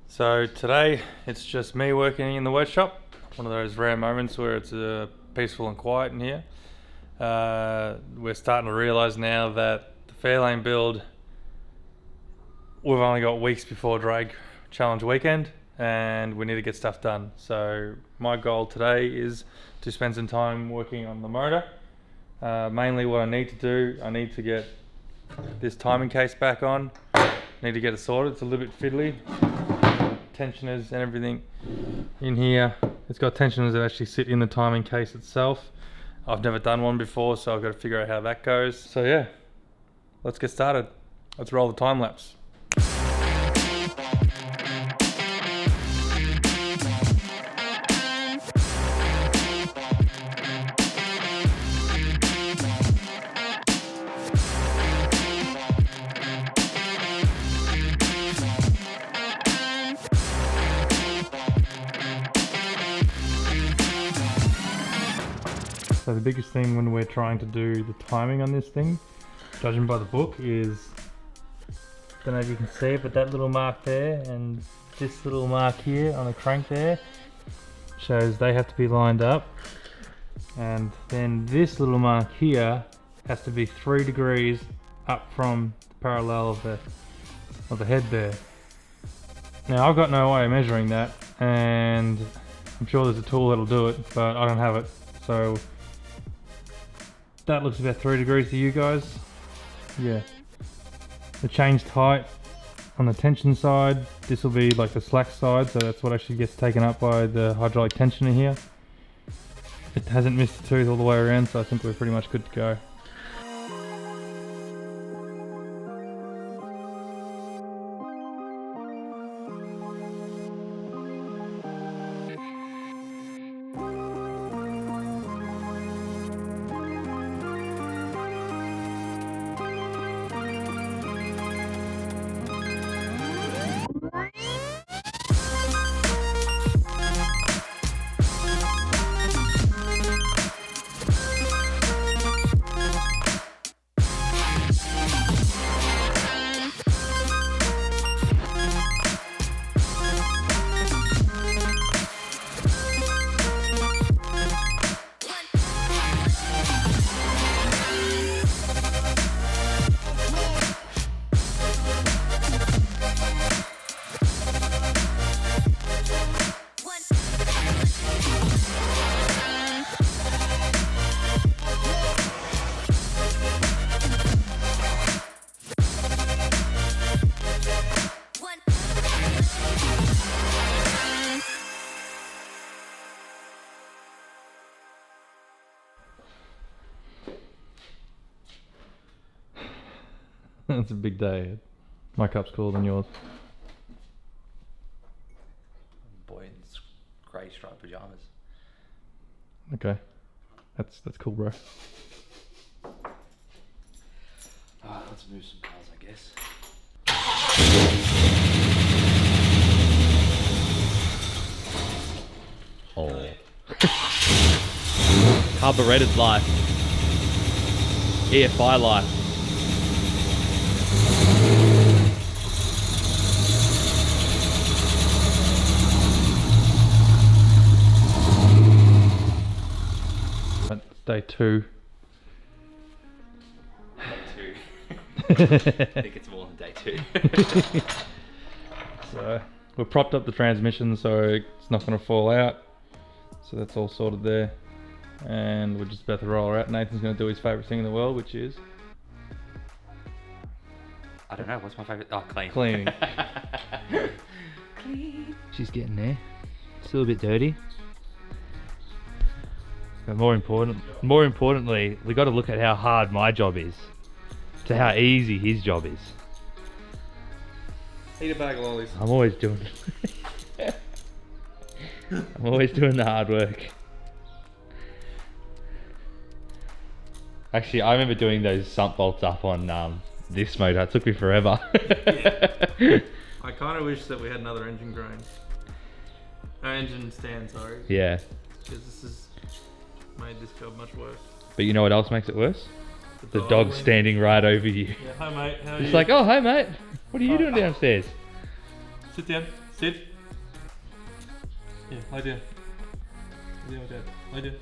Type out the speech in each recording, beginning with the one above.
So today it's just me working in the workshop. One of those rare moments where it's peaceful and quiet in here. We're starting to realise now that the Fairlane build, we've only got weeks before drag challenge weekend and we need to get stuff done. So my goal today is to spend some time working on the motor. Mainly what I need to do, I need to get this timing case back on. Need to get it sorted, it's a little bit fiddly. Tensioners and everything in here. It's got tensioners that actually sit in the timing case itself. I've never done one before, so I've got to figure out how that goes. So yeah, let's get started. Let's roll the time lapse. So the biggest thing when we're trying to do the timing on this thing, judging by the book, is, don't know if you can see it, but that little mark there and this little mark here on the crank there shows they have to be lined up, and then this little mark here has to be 3 degrees up from the parallel of the head there. Now I've got no way of measuring that, and I'm sure there's a tool that'll do it, but I don't have it. So that looks about 3 degrees to you guys. Yeah. The changed height on the tension side, this will be like the slack side, so that's what actually gets taken up by the hydraulic tensioner here. It hasn't missed the tooth all the way around, so I think we're pretty much good to go. It's a big day. My cup's cooler than yours. Boy in grey striped pajamas. Okay, that's cool, bro. Let's move some cars, I guess. Oh. Carburetted life. EFI life. Day 2. I think it's more than day 2. So we've propped up the transmission so it's not going to fall out. So that's all sorted there. And we're just about to roll her out. Nathan's going to do his favourite thing in the world, which is... I don't know, what's my favourite? Oh, clean. Cleaning. Clean. She's getting there. Still a bit dirty. But more importantly, we got to look at how hard my job is to how easy his job is. Eat a bag of lollies. I'm always doing the hard work. Actually, I remember doing those sump bolts up on this motor. It took me forever. I kind of wish that we had another engine grain. Engine stand, sorry. Yeah. Because this has made this job much worse. But you know what else makes it worse? The dog standing right over you. Yeah, hi mate, how are you? It's like, oh, hi mate. What are you doing downstairs? Sit down, sit. Yeah, lie down. Lie down, Dad. Lie down.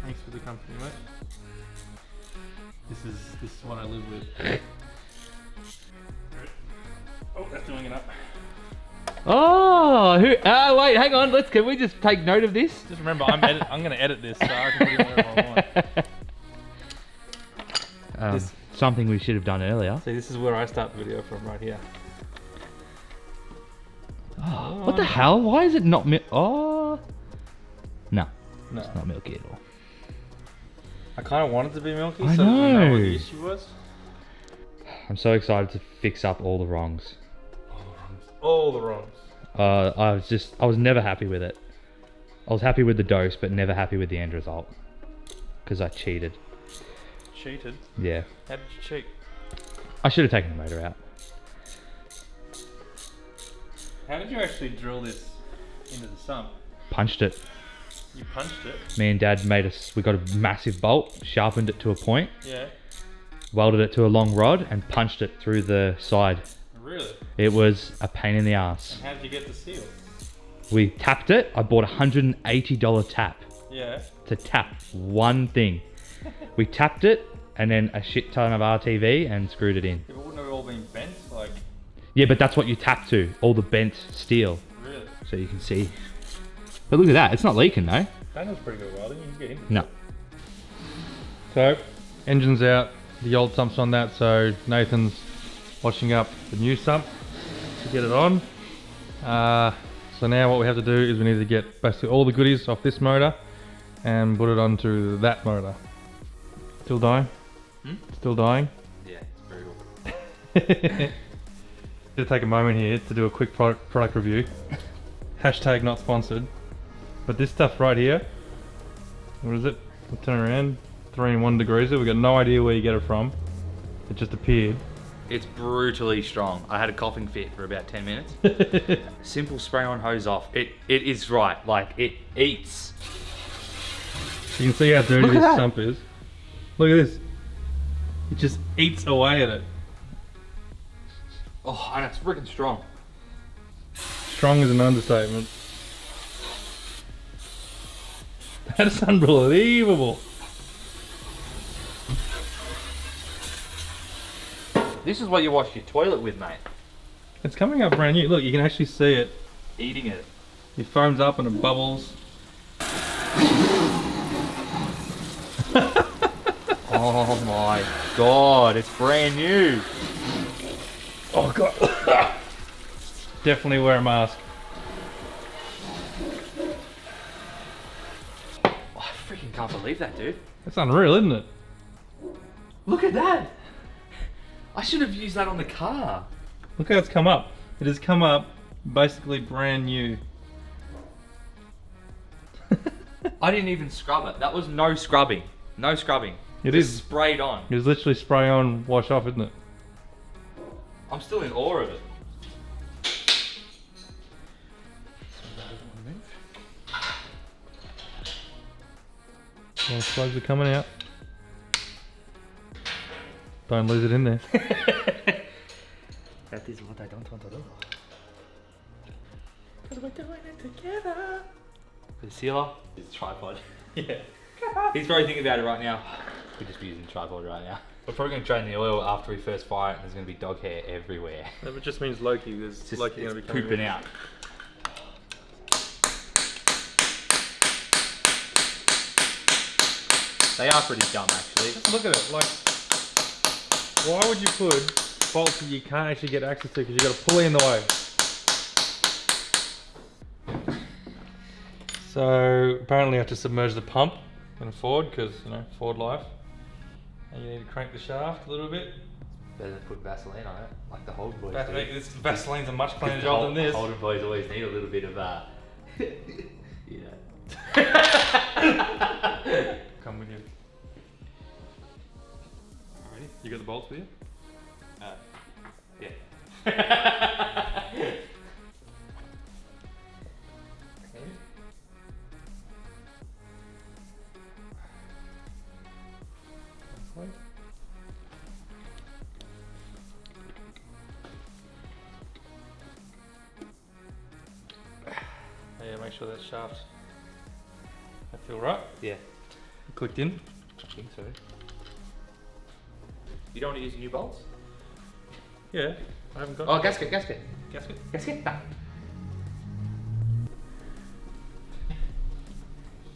Thanks for the company, mate. This is what I live with. Oh, that's doing it up. Oh, wait, hang on. Can we just take note of this? Just remember, I'm going to edit this, so I can put it wherever I want. Something we should have done earlier. See, this is where I start the video from, right here. Oh, what the hell? Why is it not No, No. it's not milky at all. I kind of wanted to be milky, I so that we know know. what the issue was. I'm so excited to fix up all the wrongs. All the wrongs. I was never happy with it. I was happy with the dose, but never happy with the end result. Because I cheated. Cheated? Yeah. How did you cheat? I should have taken the motor out. How did you actually drill this into the sump? Punched it. You punched it? Me and Dad we got a massive bolt, sharpened it to a point, Yeah. welded it to a long rod, and punched it through the side. Really? It was a pain in the ass. And how did you get the seal? We tapped it. I bought a $180 tap Yeah. to tap one thing. We tapped it, and then a shit ton of RTV and screwed it in. Yeah, but wouldn't it have all been bent? Like, Yeah, but that's what you tap to, all the bent steel. really? So you can see. But look at that, it's not leaking though. That was pretty good welding. You can get into No. it. So, engine's out. The old sump's on that, so Nathan's washing up the new sump to get it on. So now what we have to do is we need to get basically all the goodies off this motor and put it onto that motor. Still dying? Still dying? Yeah, it's brutal. Just take a moment here to do a quick product review. Hashtag not sponsored. But this stuff right here, what is it? We'll turn around, 3-in-1 degreaser. We got no idea where you get it from. It just appeared. It's brutally strong. I had a coughing fit for about 10 minutes. Simple spray on hose off. It is right. Like, it eats. You can see how dirty this sump is. Look at this. It just eats away at it. Oh, and it's freaking strong. Strong is an understatement. That's unbelievable. This is what you wash your toilet with, mate. It's coming up brand new. Look, you can actually see it. Eating it. It foams up and it bubbles. Oh my god, it's brand new. Oh god. Definitely wear a mask. Oh, I freaking can't believe that, dude. That's unreal, isn't it? Look at that. I should have used that on the car. Look how it's come up. It has come up basically brand new. I didn't even scrub it. That was no scrubbing. No scrubbing. It Just is. sprayed on. It was literally spray on, wash off, isn't it? I'm still in awe of it. Well, plugs are coming out. Don't lose it in there. That is what I don't want to do. Because we're doing it together. The sealer is a tripod. Yeah. He's probably thinking about it right now. We're just using the tripod right now. We're probably going to drain the oil after we first fire it, and there's going to be dog hair everywhere. That just means Loki. There's It's just Loki it's going to be pooping out. They are pretty dumb, actually. Just look at it. Like, why would you put bolts that you can't actually get access to because you've got a pulley in the way? So apparently you have to submerge the pump in a Ford because, you know, Ford life. And you need to crank the shaft a little bit. Better than put Vaseline on it, like the Holden boys do. This Vaseline's a much cleaner job than this. Holden boys always need a little bit of, you know. Come with you. Ready? You got the bolts with you? Yeah. Yeah, make sure that shaft. I feel right. Yeah. Clicked in. I think so. You don't want to use new bolts? Yeah, I haven't got. Oh, gasket. gasket.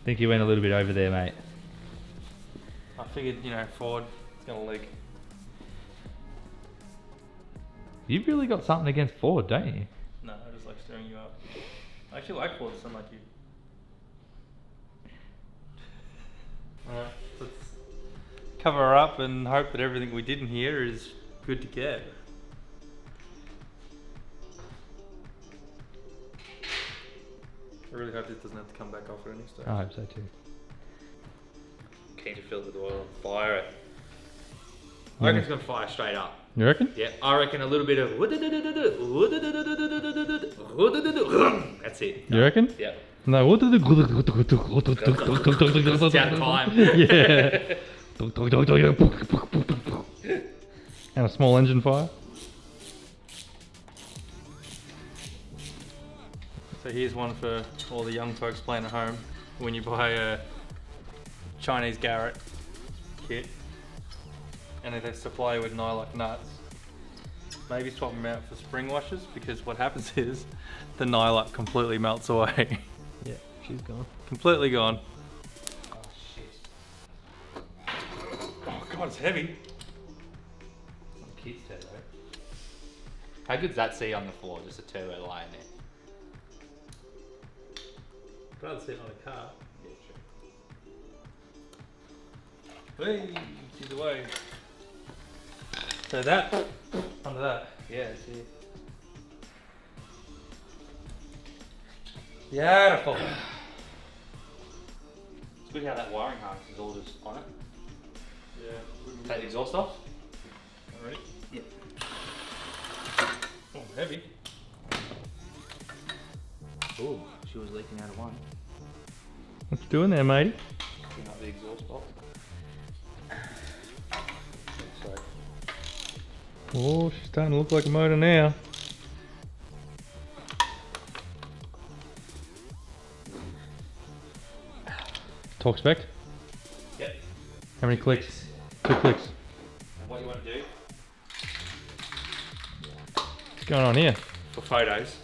Think you went a little bit over there, mate. I figured, Ford, it's gonna leak. You've really got something against Ford, don't you? No, I just like stirring you up. I actually like Ford, so like you. Alright, let's cover her up and hope that everything we did in here is good to get. I really hope this doesn't have to come back off at any stage. I hope so too. Keen to fill it with oil and fire it. I reckon it's going to fire straight up. You reckon? Yeah, I reckon a little bit of that's it. You reckon? Yeah. No, what did It's down time. Yeah. And a small engine fire. So here's one for all the young folks playing at home. When you buy a Chinese Garrett kit and they supply you with nylock nuts, maybe swap them out for spring washers, because what happens is the nylock completely melts away. Yeah, she's gone. Completely gone. Oh shit. Oh god, it's heavy. Some kids turbo. How good's that seat on the floor? Just a turbo lying there. I'd rather sit on a car. Yeah, true. Hey, she's away. So that, under that. Yeah, that's it. Beautiful. It's good how that wiring harness is all just on it. Yeah. Take the exhaust off. Ready? Yep. Oh, heavy. Ooh, she was leaking out of one. What's doing there, matey? Clean up the exhaust box. So, Oh, she's starting to look like a motor now. Torque spec? yep. How many clicks? 2 clicks. And what you want to do What's going on here? for photos,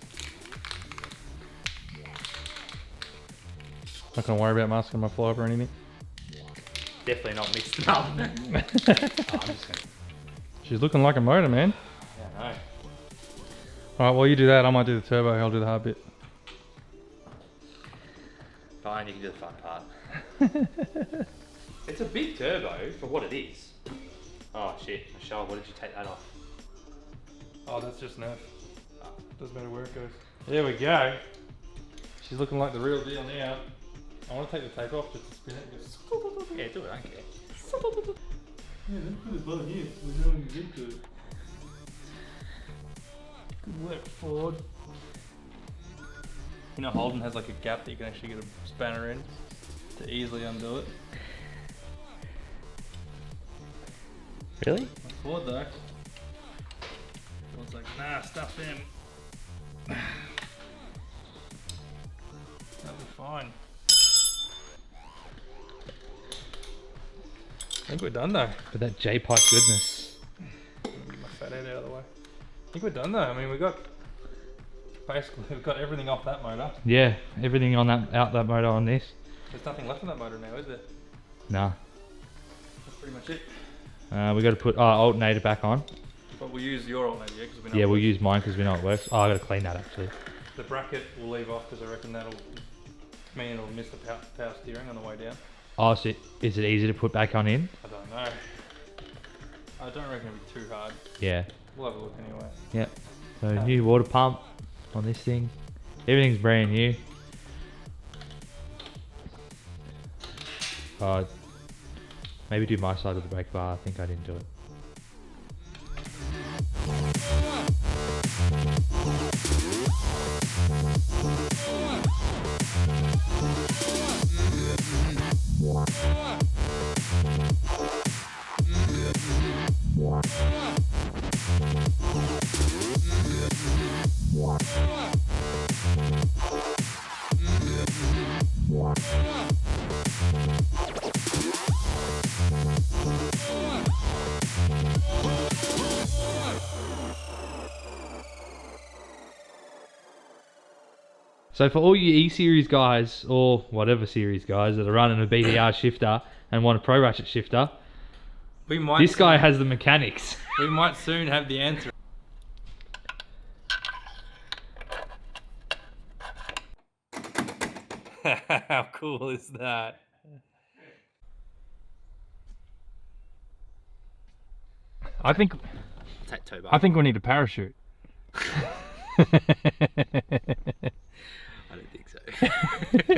Not gonna worry about masking my fly up or anything. definitely not mixed up. Oh, I'm just gonna. She's looking like a motor, man. Yeah, no. Alright, while you do that, I might do the turbo, I'll do the hard bit. Fine, you can do the fun part. It's a big turbo for what it is. Oh shit, Michelle, what did you take that off? Oh, that's just Nerf. Doesn't matter where it goes. There we go. She's looking like the real deal now. I want to take the tape off just to spin it. And just... Yeah, do it, I don't care. Yeah, let's put this button here. We're doing good to it. Good work, Ford. You know, Holden has like a gap that you can actually get a spanner in to easily undo it. Really? Not Ford though. Ford's like, nah, stuff them. That'll be fine. I think we're done though. But that J-pipe goodness. Get my fat head out of the way. I think we're done though. I mean, we've got everything off that motor. Yeah, everything on that motor on this. There's nothing left in that motor now, is there? Nah. That's pretty much it. We got to put alternator back on. But we'll use your alternator, yeah? 'Cause we know Yeah, it we'll works. use mine because we know it works. Oh, I got to clean that actually. The bracket we'll leave off because I reckon that'll mean it'll miss the power steering on the way down. Oh, so is it easy to put back on in? I don't know. I don't reckon it'll be too hard. Yeah. We'll have a look anyway. Yeah. So new water pump on this thing. Everything's brand new. Maybe do my side of the brake bar. I think I didn't do it. So for all you E-Series guys, or whatever series guys that are running a BDR shifter and want a Pro Ratchet shifter, We might. this guy has the mechanics. We might soon have the answer. How cool is that? I think we need a parachute. I don't think so.